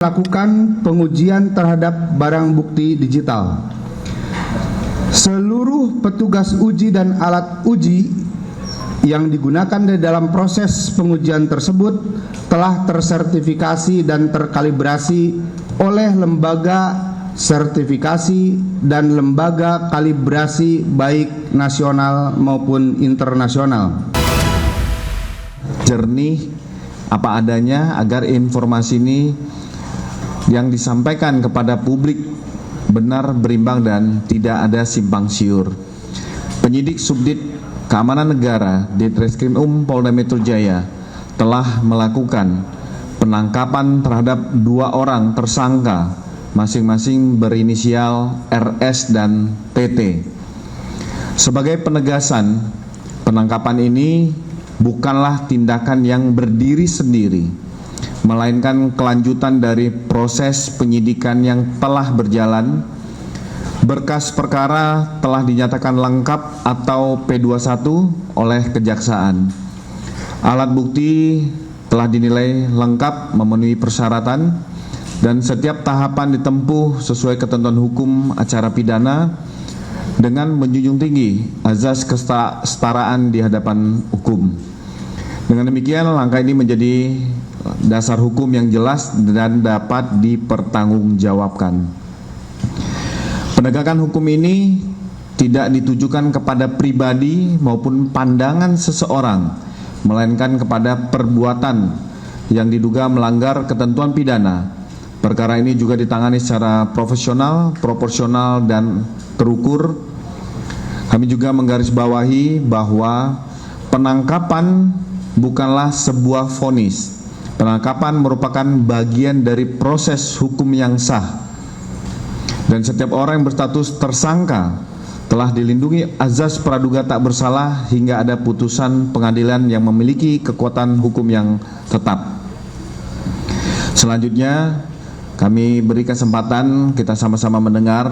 Melakukan pengujian terhadap barang bukti digital. Seluruh petugas uji dan alat uji yang digunakan di dalam proses pengujian tersebut telah tersertifikasi dan terkalibrasi oleh lembaga sertifikasi dan lembaga kalibrasi baik nasional maupun internasional. Jernih apa adanya agar informasi ini yang disampaikan kepada publik benar, berimbang, dan tidak ada simpang siur. Penyidik Subdit Keamanan Negara Ditreskrim Polda Metro Jaya telah melakukan penangkapan terhadap 2 orang tersangka masing-masing berinisial RS dan TT. Sebagai penegasan, penangkapan ini bukanlah tindakan yang berdiri sendiri, melainkan kelanjutan dari proses penyidikan yang telah berjalan. Berkas perkara telah dinyatakan lengkap atau P21 oleh Kejaksaan. Alat bukti telah dinilai lengkap memenuhi persyaratan dan setiap tahapan ditempuh sesuai ketentuan hukum acara pidana dengan menjunjung tinggi azas kesetaraan di hadapan hukum. Dengan demikian, langkah ini menjadi dasar hukum yang jelas dan dapat dipertanggungjawabkan. Penegakan hukum ini tidak ditujukan kepada pribadi maupun pandangan seseorang, melainkan kepada perbuatan yang diduga melanggar ketentuan pidana. Perkara ini juga ditangani secara profesional, proporsional, dan terukur. Kami juga menggarisbawahi bahwa penangkapan bukanlah sebuah vonis. Penangkapan merupakan bagian dari proses hukum yang sah. Dan setiap orang yang berstatus tersangka telah dilindungi azas praduga tak bersalah hingga ada putusan pengadilan yang memiliki kekuatan hukum yang tetap. Selanjutnya, kami beri kesempatan kita sama-sama mendengar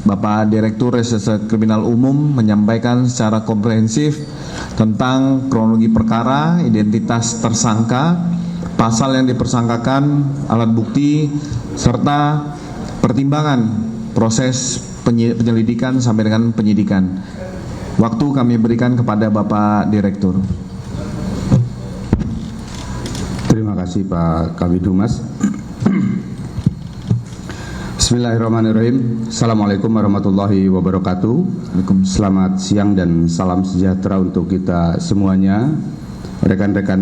Bapak Direktur Reserse Kriminal Umum menyampaikan secara komprehensif tentang kronologi perkara, identitas tersangka, pasal yang dipersangkakan, alat bukti, serta pertimbangan proses penyelidikan sampai dengan penyidikan. Waktu kami berikan kepada Bapak Direktur. Terima kasih Pak Kabid Humas. Bismillahirrahmanirrahim. Assalamualaikum warahmatullahi wabarakatuh. Selamat siang dan salam sejahtera untuk kita semuanya. Rekan-rekan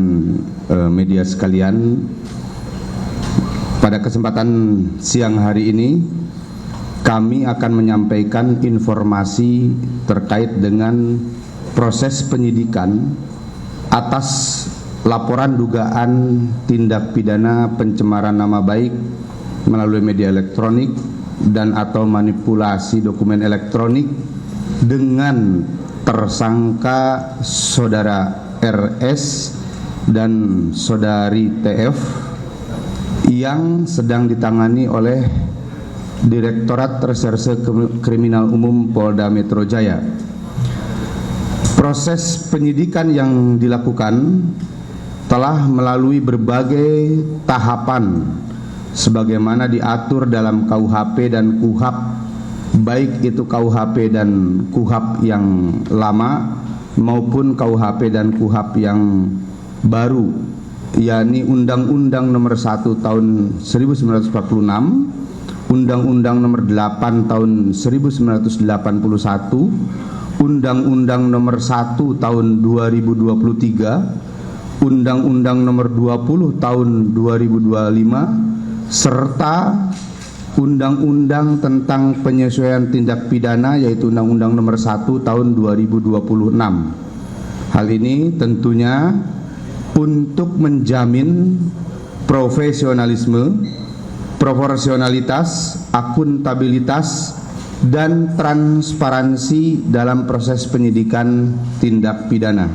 media sekalian, pada kesempatan siang hari ini kami akan menyampaikan informasi terkait dengan proses penyidikan atas laporan dugaan tindak pidana pencemaran nama baik melalui media elektronik dan atau manipulasi dokumen elektronik dengan tersangka saudara RS dan saudari TF yang sedang ditangani oleh Direktorat Reserse Kriminal Umum Polda Metro Jaya. Proses penyidikan yang dilakukan telah melalui berbagai tahapan sebagaimana diatur dalam KUHP dan KUHAP, baik itu KUHP dan KUHAP yang lama maupun KUHP dan KUHAP yang baru, yakni Undang-Undang Nomor 1 Tahun 1946, Undang-Undang Nomor 8 Tahun 1981, Undang-Undang Nomor 1 Tahun 2023, Undang-Undang Nomor 20 Tahun 2025, serta Undang-Undang tentang penyesuaian tindak pidana yaitu Undang-Undang Nomor 1 Tahun 2026. Hal ini tentunya untuk menjamin profesionalisme, proporsionalitas, akuntabilitas, dan transparansi dalam proses penyidikan tindak pidana.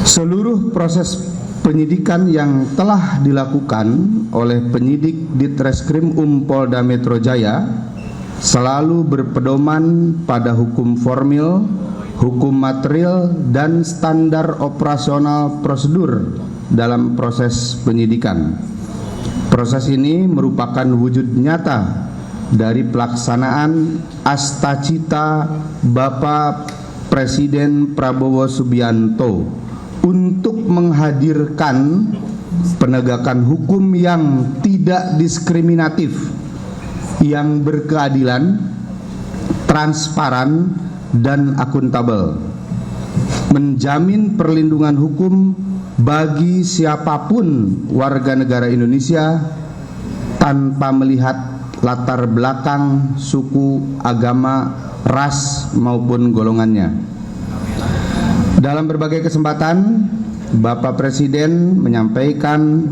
Seluruh proses penyidikan yang telah dilakukan oleh penyidik Ditreskrim Polda Metro Jaya selalu berpedoman pada hukum formil, hukum material, dan standar operasional prosedur dalam proses penyidikan. Proses ini merupakan wujud nyata dari pelaksanaan astacita Bapak Presiden Prabowo Subianto untuk menghadirkan penegakan hukum yang tidak diskriminatif, yang berkeadilan, transparan, dan akuntabel, menjamin perlindungan hukum bagi siapapun warga negara Indonesia tanpa melihat latar belakang, suku, agama, ras, maupun golongannya. Dalam berbagai kesempatan, Bapak Presiden menyampaikan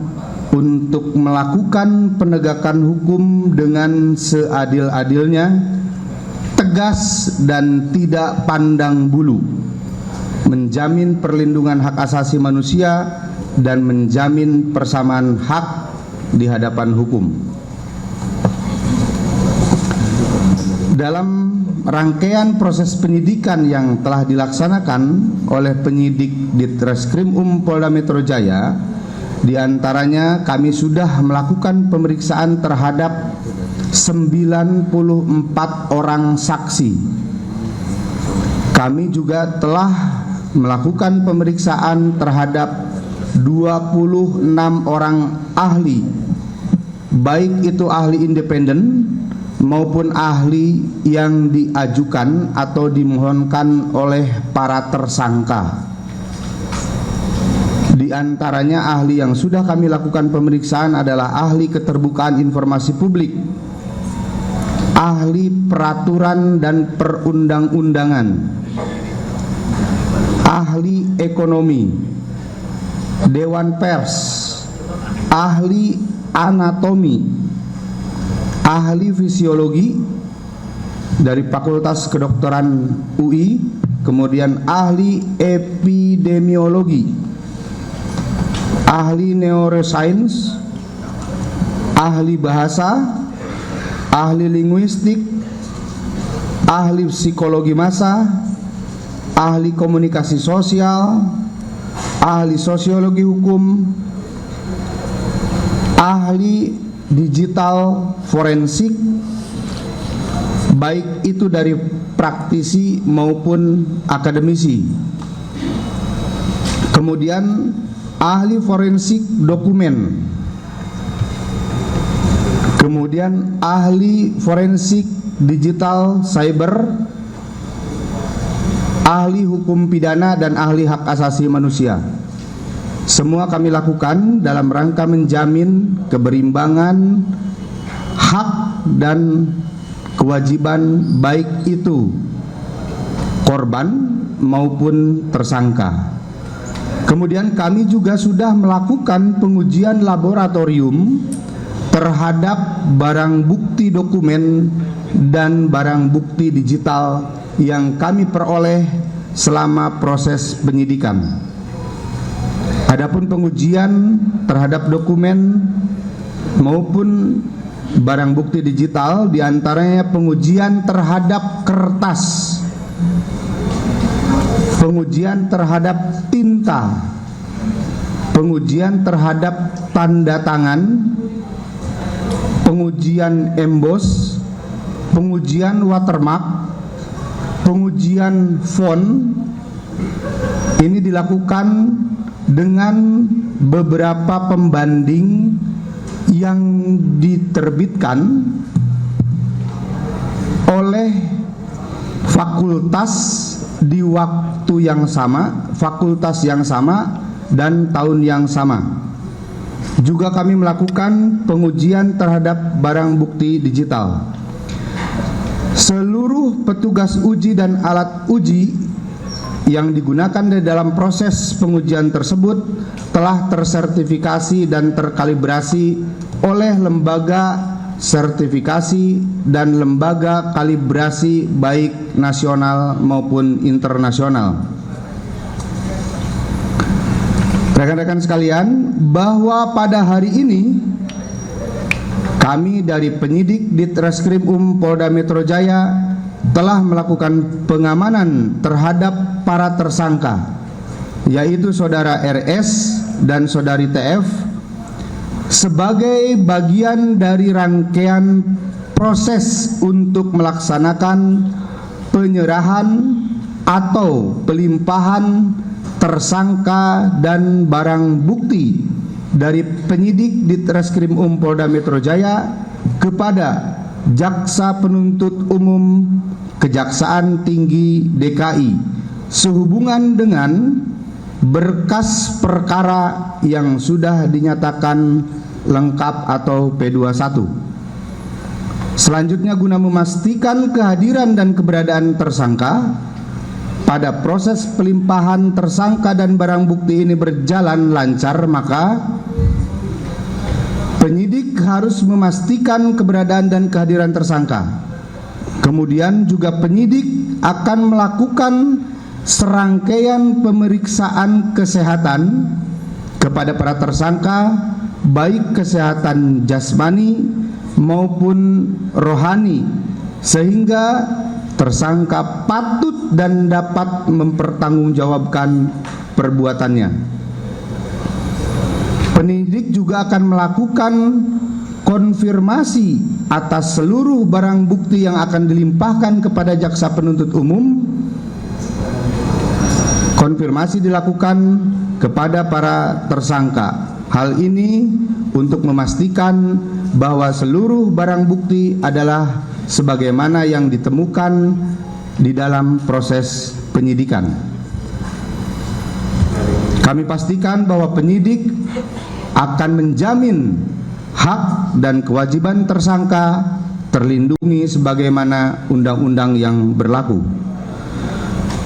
untuk melakukan penegakan hukum dengan seadil-adilnya, tegas dan tidak pandang bulu, menjamin perlindungan hak asasi manusia dan menjamin persamaan hak di hadapan hukum. Dalam rangkaian proses penyidikan yang telah dilaksanakan oleh penyidik Ditreskrim Polda Metro Jaya, diantaranya kami sudah melakukan pemeriksaan terhadap 94 orang saksi. Kami juga telah melakukan pemeriksaan terhadap 26 orang ahli, baik itu ahli independen maupun ahli yang diajukan atau dimohonkan oleh para tersangka. Di antaranya ahli yang sudah kami lakukan pemeriksaan adalah ahli keterbukaan informasi publik, ahli peraturan dan perundang-undangan, ahli ekonomi, dewan pers, ahli anatomi, ahli fisiologi dari Fakultas Kedokteran UI, kemudian ahli epidemiologi, ahli neuroscience, ahli bahasa, ahli linguistik, ahli psikologi massa, ahli komunikasi sosial, ahli sosiologi hukum, ahli digital forensik, baik itu dari praktisi maupun akademisi. Kemudian ahli forensik dokumen, kemudian ahli forensik digital cyber, ahli hukum pidana, dan ahli hak asasi manusia. Semua kami lakukan dalam rangka menjamin keberimbangan hak dan kewajiban baik itu korban maupun tersangka. Kemudian kami juga sudah melakukan pengujian laboratorium terhadap barang bukti dokumen dan barang bukti digital yang kami peroleh selama proses penyidikan. Adapun pengujian terhadap dokumen maupun barang bukti digital, diantaranya pengujian terhadap kertas, pengujian terhadap tinta, pengujian terhadap tanda tangan, pengujian embos, pengujian watermark, pengujian font. Ini dilakukan dengan beberapa pembanding yang diterbitkan oleh fakultas di waktu yang sama, fakultas yang sama, dan tahun yang sama. Juga kami melakukan pengujian terhadap barang bukti digital. Seluruh petugas uji dan alat uji yang digunakan di dalam proses pengujian tersebut telah tersertifikasi dan terkalibrasi oleh lembaga sertifikasi dan lembaga kalibrasi baik nasional maupun internasional. Rekan-rekan sekalian, bahwa pada hari ini kami dari penyidik Ditreskrim Polda Metro Jaya telah melakukan pengamanan terhadap para tersangka, yaitu saudara RS dan saudari TF, sebagai bagian dari rangkaian proses untuk melaksanakan penyerahan atau pelimpahan tersangka dan barang bukti dari penyidik di Treskrim Polda Metro Jaya kepada Jaksa Penuntut Umum Kejaksaan Tinggi DKI sehubungan dengan berkas perkara yang sudah dinyatakan lengkap atau P21. Selanjutnya, guna memastikan kehadiran dan keberadaan tersangka pada proses pelimpahan tersangka dan barang bukti ini berjalan lancar, maka penyidik harus memastikan keberadaan dan kehadiran tersangka. Kemudian juga penyidik akan melakukan serangkaian pemeriksaan kesehatan kepada para tersangka, baik kesehatan jasmani maupun rohani, sehingga tersangka patut dan dapat mempertanggungjawabkan perbuatannya. Penyidik juga akan melakukan konfirmasi atas seluruh barang bukti yang akan dilimpahkan kepada Jaksa Penuntut Umum. Konfirmasi dilakukan kepada para tersangka. Hal ini untuk memastikan bahwa seluruh barang bukti adalah sebagaimana yang ditemukan di dalam proses penyidikan. Kami pastikan bahwa penyidik akan menjamin hak dan kewajiban tersangka terlindungi sebagaimana undang-undang yang berlaku.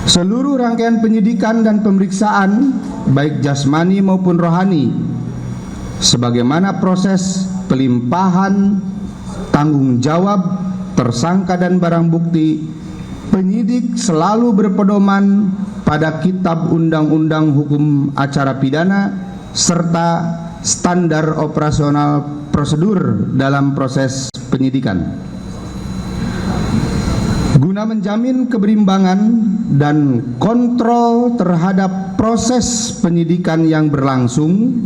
Seluruh rangkaian penyidikan dan pemeriksaan, baik jasmani maupun rohani, sebagaimana proses pelimpahan tanggung jawab tersangka dan barang bukti, penyidik selalu berpedoman pada Kitab Undang-Undang Hukum Acara Pidana serta standar operasional prosedur dalam proses penyidikan. Guna menjamin keberimbangan dan kontrol terhadap proses penyidikan yang berlangsung,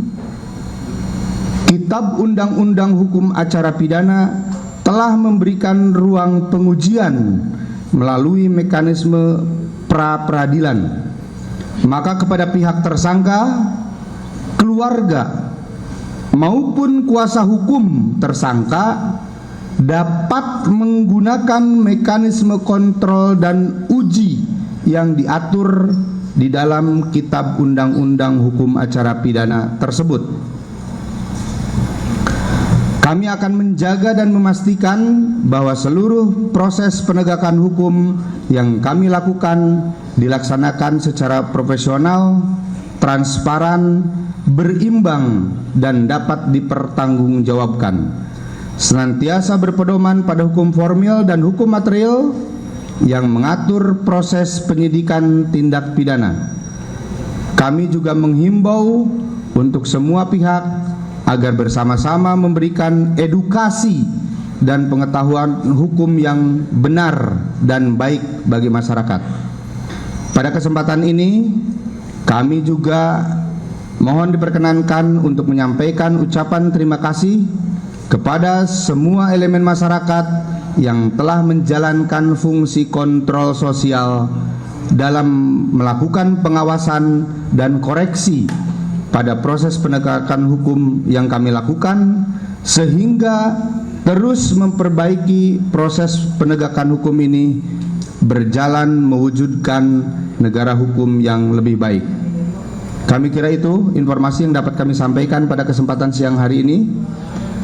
Kitab Undang-Undang Hukum Acara Pidana telah memberikan ruang pengujian melalui mekanisme pra-peradilan. Maka kepada pihak tersangka, keluarga maupun kuasa hukum tersangka dapat menggunakan mekanisme kontrol dan uji yang diatur di dalam Kitab Undang-Undang Hukum Acara Pidana tersebut. Kami akan menjaga dan memastikan bahwa seluruh proses penegakan hukum yang kami lakukan dilaksanakan secara profesional, transparan, berimbang, dan dapat dipertanggungjawabkan. Senantiasa berpedoman pada hukum formil dan hukum material yang mengatur proses penyidikan tindak pidana. Kami juga menghimbau untuk semua pihak agar bersama-sama memberikan edukasi dan pengetahuan hukum yang benar dan baik bagi masyarakat. Pada kesempatan ini, kami juga mohon diperkenankan untuk menyampaikan ucapan terima kasih kepada semua elemen masyarakat yang telah menjalankan fungsi kontrol sosial dalam melakukan pengawasan dan koreksi pada proses penegakan hukum yang kami lakukan, sehingga terus memperbaiki proses penegakan hukum ini berjalan mewujudkan negara hukum yang lebih baik. Kami kira itu informasi yang dapat kami sampaikan pada kesempatan siang hari ini.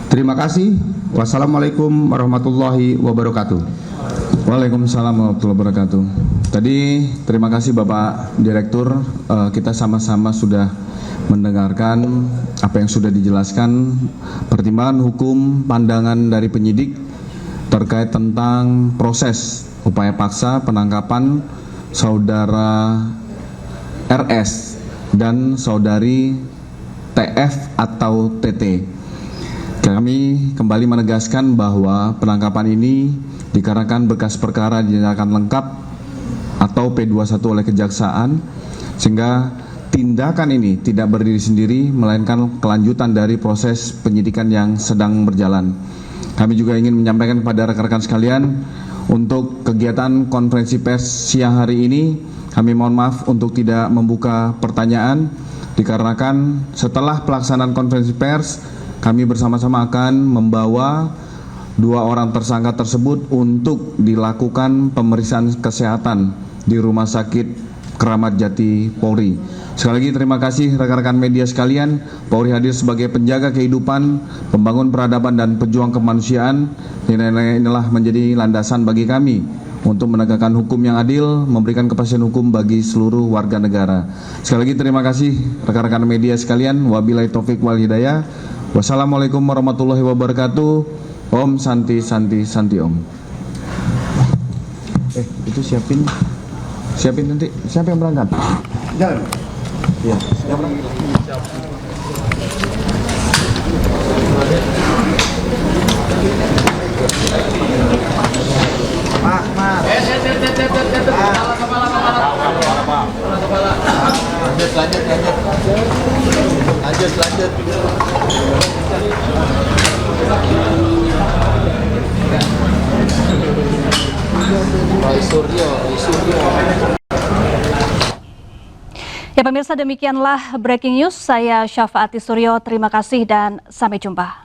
Terima kasih. Wassalamualaikum warahmatullahi wabarakatuh. Waalaikumsalam warahmatullahi wabarakatuh. Tadi terima kasih Bapak Direktur, kita sama-sama sudah mendengarkan apa yang sudah dijelaskan, pertimbangan hukum, pandangan dari penyidik terkait tentang proses upaya paksa penangkapan saudara RS dan saudari TF atau TT. Kami kembali menegaskan bahwa penangkapan ini dikarenakan berkas perkara dinyatakan lengkap atau P21 oleh Kejaksaan, sehingga tindakan ini tidak berdiri sendiri, melainkan kelanjutan dari proses penyidikan yang sedang berjalan. Kami juga ingin menyampaikan kepada rekan-rekan sekalian, untuk kegiatan konferensi pers siang hari ini, kami mohon maaf untuk tidak membuka pertanyaan, dikarenakan setelah pelaksanaan konferensi pers, kami bersama-sama akan membawa 2 orang tersangka tersebut untuk dilakukan pemeriksaan kesehatan di Rumah Sakit Keramat Jati Polri. Sekali lagi terima kasih rekan-rekan media sekalian. Polri hadir sebagai penjaga kehidupan, pembangun peradaban dan pejuang kemanusiaan. Nilai-nilai inilah menjadi landasan bagi kami untuk menegakkan hukum yang adil, memberikan kepastian hukum bagi seluruh warga negara. Sekali lagi terima kasih rekan-rekan media sekalian. Wabillahi taufik wal hidayah. Wassalamualaikum warahmatullahi wabarakatuh. Om Santi Santi Santi Om. Itu siapin nanti. Siapa yang berangkat? Jalan. Iya. Yang berangkat. Lanjut. Roy Suryo. Ya pemirsa, demikianlah breaking news. Saya Syafaati Suryo, terima kasih dan sampai jumpa.